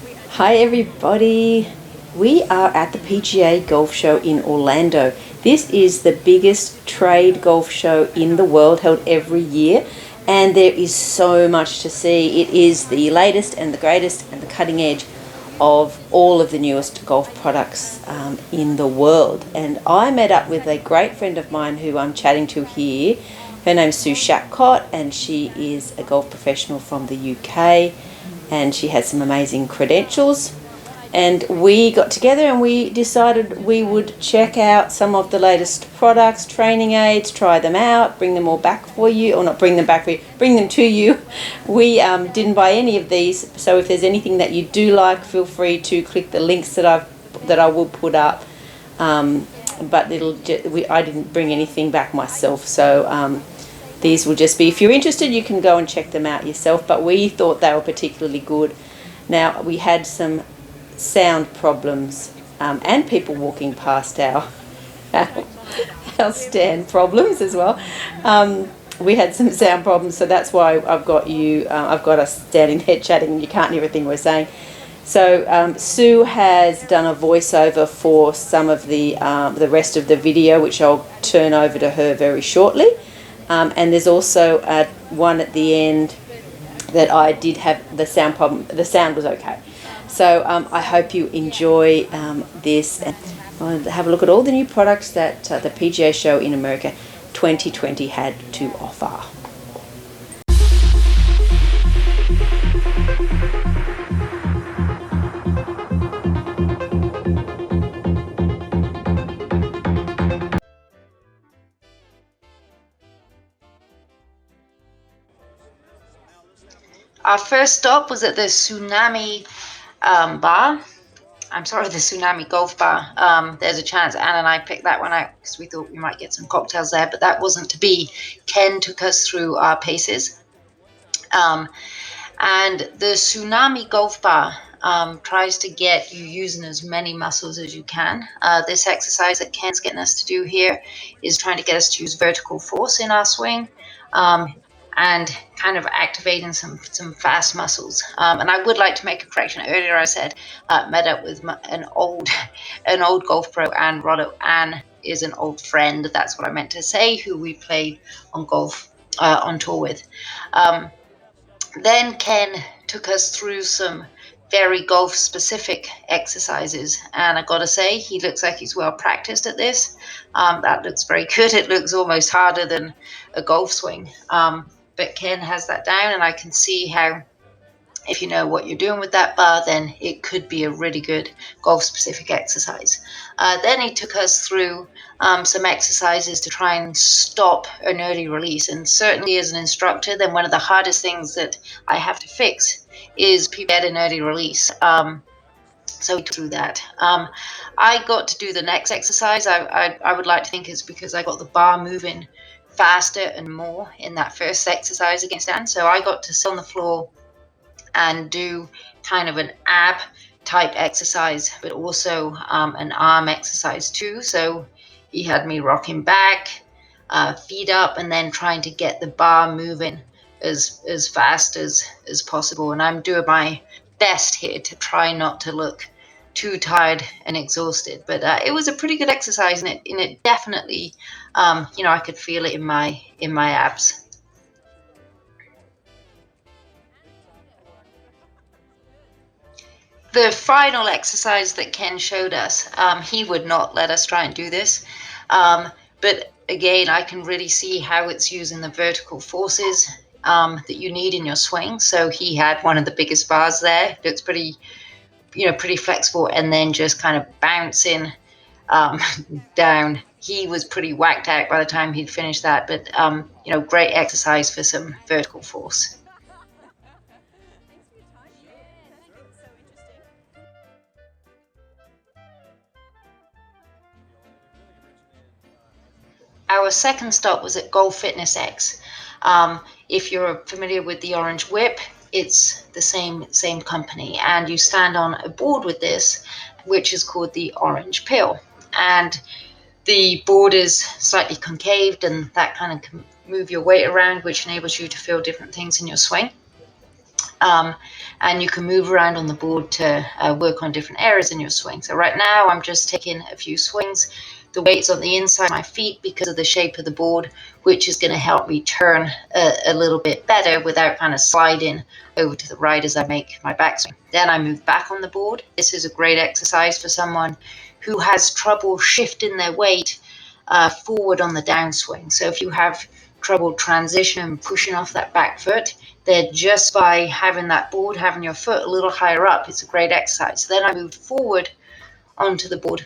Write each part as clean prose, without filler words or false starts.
Hi everybody, we are at the PGA Golf Show in Orlando. This is the biggest trade golf show in the world, held every year, and there is so much to see. It is the latest and the greatest and the cutting edge of all of the newest golf products in the world. And I met up with a great friend of mine who I'm chatting to here. Her name's Sue Shapcott, and she is a golf professional from the UK, and she has some amazing credentials. And we got together and we decided we would check out some of the latest products, training aids, try them out, bring them all back for you, or not bring them back for you, bring them to you. We didn't buy any of these, so if there's anything that you do like, feel free to click the links that I will put up. But I didn't bring anything back myself, so these will just be, if you're interested, you can go and check them out yourself, but we thought they were particularly good. Now, we had some sound problems and people walking past our stand problems as well. We had some sound problems, so that's why I've got us standing there chatting and you can't hear everything we're saying. So Sue has done a voiceover for some of the rest of the video, which I'll turn over to her very shortly. And there's also one at the end that I did have the sound problem. The sound was okay. So I hope you enjoy this and have a look at all the new products that the PGA Show in America 2020 had to offer. Our first stop was at the Tsunami bar. I'm sorry, the Tsunami Golf Bar. There's a chance Anne and I picked that one out because we thought we might get some cocktails there, but that wasn't to be. Ken took us through our paces. And the Tsunami Golf Bar tries to get you using as many muscles as you can. This exercise that Ken's getting us to do here is trying to get us to use vertical force in our swing. And kind of activating some fast muscles. And I would like to make a correction. Earlier I said met up with an old golf pro, Anne Roddo. Anne is an old friend. That's what I meant to say. Who we played on golf on tour with. Then Ken took us through some very golf specific exercises, and I gotta say he looks like he's well practiced at this. That looks very good. It looks almost harder than a golf swing. But Ken has that down, and I can see how, if you know what you're doing with that bar, then it could be a really good golf-specific exercise. Then he took us through some exercises to try and stop an early release. And certainly as an instructor, then one of the hardest things that I have to fix is people get an early release. So we took through that. I got to do the next exercise. I would like to think it's because I got the bar moving faster and more in that first exercise against Anne. So I got to sit on the floor and do kind of an ab type exercise, but also an arm exercise too. So he had me rocking back, feet up, and then trying to get the bar moving as fast as possible. And I'm doing my best here to try not to look too tired and exhausted, but it was a pretty good exercise, and it definitely, I could feel it in my abs. The final exercise that Ken showed us, he would not let us try and do this, but again, I can really see how it's using the vertical forces that you need in your swing. So he had one of the biggest bars there. Looks pretty flexible, and then just kind of bouncing down. He was pretty whacked out by the time he'd finished that, but great exercise for some vertical force. Our second stop was at Golf Fitness X. If you're familiar with the Orange Whip, it's the same company, and you stand on a board with this, which is called the Orange Pill. And the board is slightly concaved, and that kind of can move your weight around, which enables you to feel different things in your swing. and you can move around on the board to work on different areas in your swing. So right now I'm just taking a few swings. The weight's on the inside of my feet because of the shape of the board, which is going to help me turn a little bit better without kind of sliding over to the right as I make my backswing. Then I move back on the board. This is a great exercise for someone who has trouble shifting their weight forward on the downswing. So if you have trouble transition and pushing off that back foot, then just by having that board, having your foot a little higher up, it's a great exercise. So then I moved forward onto the board.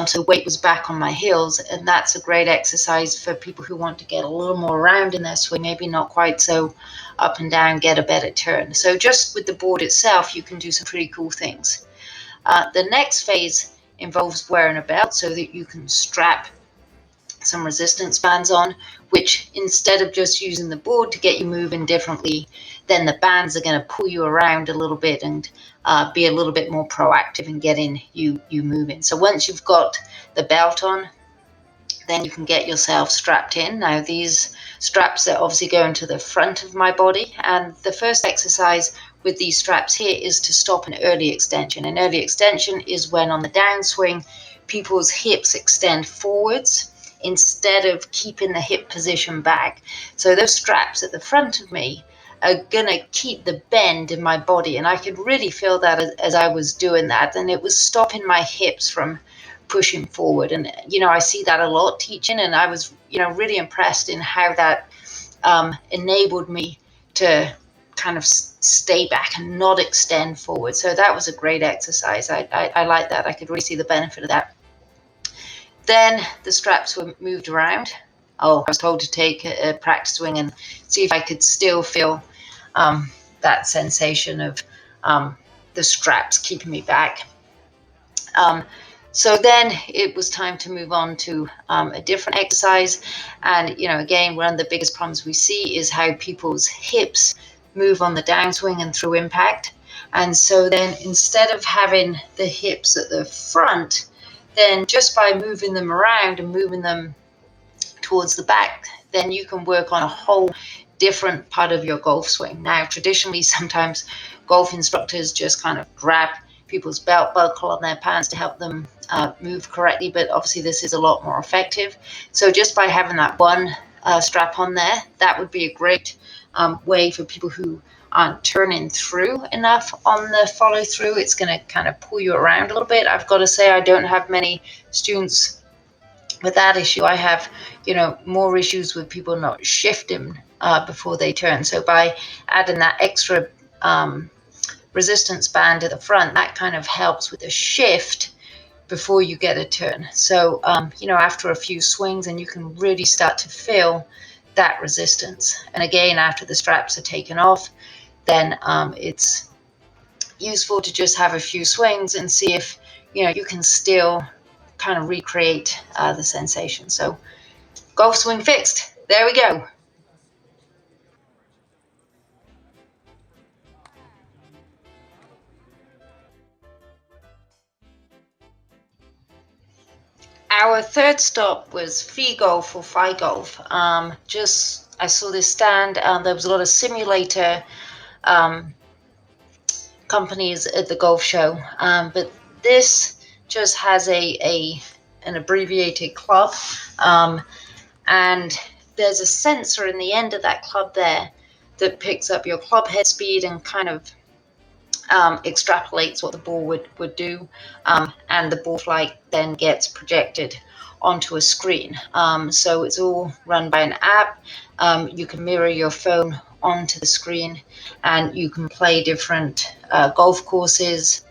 So weight was back on my heels, and that's a great exercise for people who want to get a little more round in their swing, maybe not quite so up and down, get a better turn. So just with the board itself, you can do some pretty cool things. The next phase involves wearing a belt so that you can strap some resistance bands on, which instead of just using the board to get you moving differently, then the bands are going to pull you around a little bit and be a little bit more proactive in getting you moving. So once you've got the belt on, then you can get yourself strapped in. Now these straps are obviously going to the front of my body, and the first exercise with these straps here is to stop an early extension. An early extension is when on the downswing people's hips extend forwards instead of keeping the hip position back. So those straps at the front of me are gonna keep the bend in my body, and I could really feel that as I was doing that, and it was stopping my hips from pushing forward. And I see that a lot teaching, and I was really impressed in how that enabled me to kind of stay back and not extend forward. So that was a great exercise. I like that. I could really see the benefit of that. Then the straps were moved around. I was told to take a practice swing and see if I could still feel that sensation of the straps keeping me back. So then it was time to move on to a different exercise. And, again, one of the biggest problems we see is how people's hips move on the downswing and through impact. And so then instead of having the hips at the front, then just by moving them around and moving them towards the back, then you can work on a whole different part of your golf swing. Now, traditionally, sometimes golf instructors just kind of grab people's belt buckle on their pants to help them move correctly, but obviously this is a lot more effective. So just by having that one strap on there, that would be a great way for people who aren't turning through enough on the follow through. It's going to kind of pull you around a little bit. I've got to say, I don't have many students with that issue. I have, more issues with people not shifting before they turn. So by adding that extra resistance band at the front, that kind of helps with the shift before you get a turn. So, after a few swings, and you can really start to feel that resistance. And again, after the straps are taken off, then it's useful to just have a few swings and see if, you can still kind of recreate the sensation. So golf swing fixed. There we go. Our third stop was PhiGolf or PhiGolf. I saw this stand. There was a lot of simulator companies at the golf show, but this just has an abbreviated club, and there's a sensor in the end of that club there that picks up your club head speed and kind of extrapolates what the ball would do, and the ball flight then gets projected onto a screen. So it's all run by an app. You can mirror your phone onto the screen, and you can play different golf courses.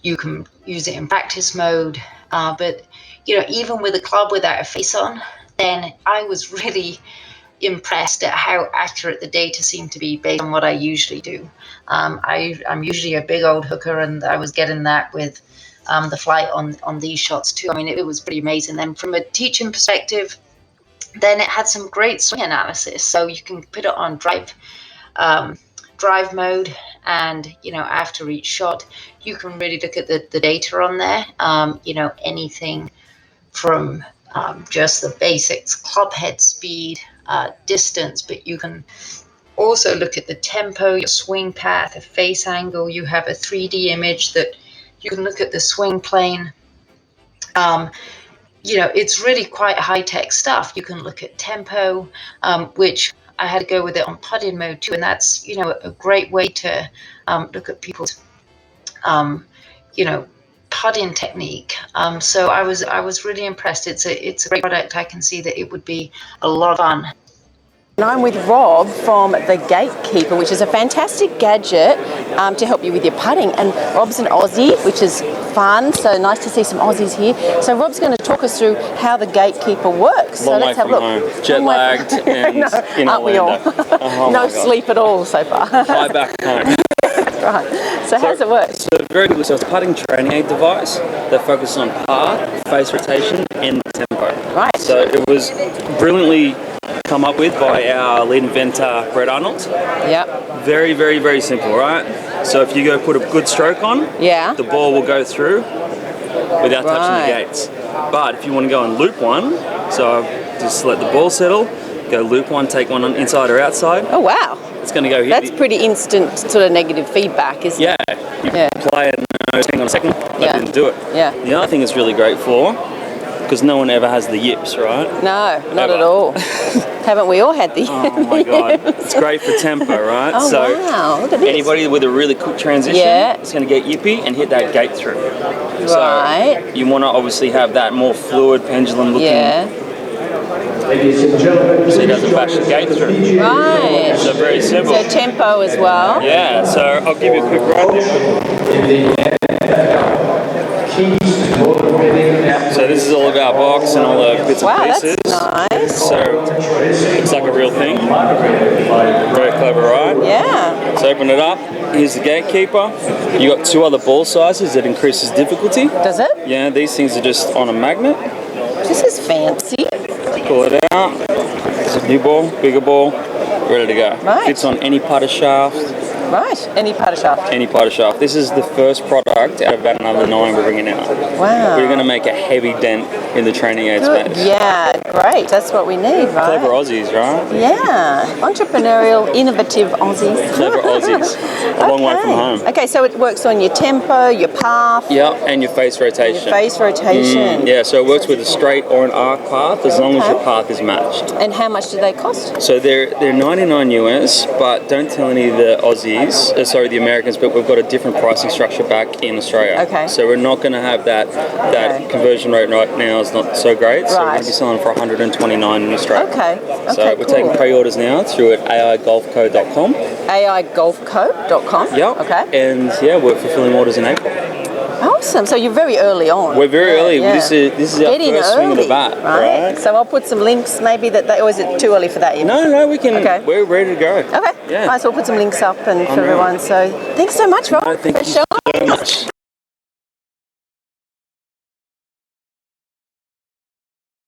You can use it in practice mode, but even with a club without a face on, then I was really impressed at how accurate the data seemed to be based on what I usually do. I'm usually a big old hooker, and I was getting that with the flight on these shots too. I mean, it was pretty amazing. Then from a teaching perspective, then it had some great swing analysis. So you can put it on drive mode, and after each shot, you can really look at the data on there. Anything from just the basics, club head speed, distance, but you can also look at the tempo, your swing path, a face angle. You have a 3D image that you can look at the swing plane. It's really quite high-tech stuff. You can look at tempo, which I had to go with it on putt-in mode too, and that's, a great way to look at people's, putt-in technique. So I was really impressed. It's a great product. I can see that it would be a lot of fun. And I'm with Rob from the Gatekeeper, which is a fantastic gadget to help you with your putting. And Rob's an Aussie, which is fun. So nice to see some Aussies here. So Rob's going to talk us through how the Gatekeeper works. Long so way from home. Jet lagged and in aren't we all? Oh no sleep at all so far. Fly back home. Right. So how does it work? So very good. So it's a putting training aid device that focuses on path, face rotation, and tempo. Right. So it was brilliantly come up with by our lead inventor, Brett Arnold. Yep. Very, very, very simple, right? So if you go put a good stroke on, the ball will go through without touching the gates. But if you want to go and loop one, so just let the ball settle, go loop one, take one on inside or outside. Oh, wow. It's going to go here. That's pretty instant sort of negative feedback, isn't it? You play it and hang on a second, that didn't do it. Yeah. The other thing it's really great for, because no one ever has the yips, right? No, not at all. Haven't we all had the Oh my God. It's great for tempo, right? Oh, so wow. Look at this. Anybody with a really quick transition is going to get yippy and hit that gate through. Right. So you want to obviously have that more fluid pendulum looking. So he doesn't bash the gate through. Right. So very simple. So tempo as well. Yeah, so I'll give you a quick rundown. So this is all of our box and all the bits and pieces. That's nice. So it's like a real thing. Very clever, right? Yeah. So open it up. Here's the Gatekeeper. You got two other ball sizes that increases difficulty. Does it? Yeah, these things are just on a magnet. This is fancy. Pull it out. It's a new ball, bigger ball, ready to go. Right. Fits on any putter shaft. Right. Any putter shaft. Any putter shaft. This is the first product out of about another 9 we're bringing out. Wow. We're going to make a heavy dent in the training aid space. Yeah, great. That's what we need, right? Clever Aussies, right? Yeah. Entrepreneurial, innovative Aussies. Clever Aussies. A long way from home. Okay, so it works on your tempo, your path. Yeah, and your face rotation. Your face rotation. Yeah, so it works with a straight or an arc path as long as your path is matched. And how much do they cost? So they're 99 US, but don't tell any of the Aussies, the Americans, but we've got a different pricing structure back in Australia. Okay. So we're not going to have that conversion rate right now is not so great. So we're going to be selling for 129 in Australia. Okay. So we're taking pre-orders now through at aigolfco.com. aigolfco.com. Yeah. Okay. And we're fulfilling orders in April. Awesome. So you're very early on. We're very early. Yeah. This is our first swing of the bat, right? So I'll put some links maybe or is it too early for that yet? No, we can. Okay. We're ready to go. Okay. Yeah. Nice. We'll put some links up and for everyone. So thanks so much, Rob. Thank you so much.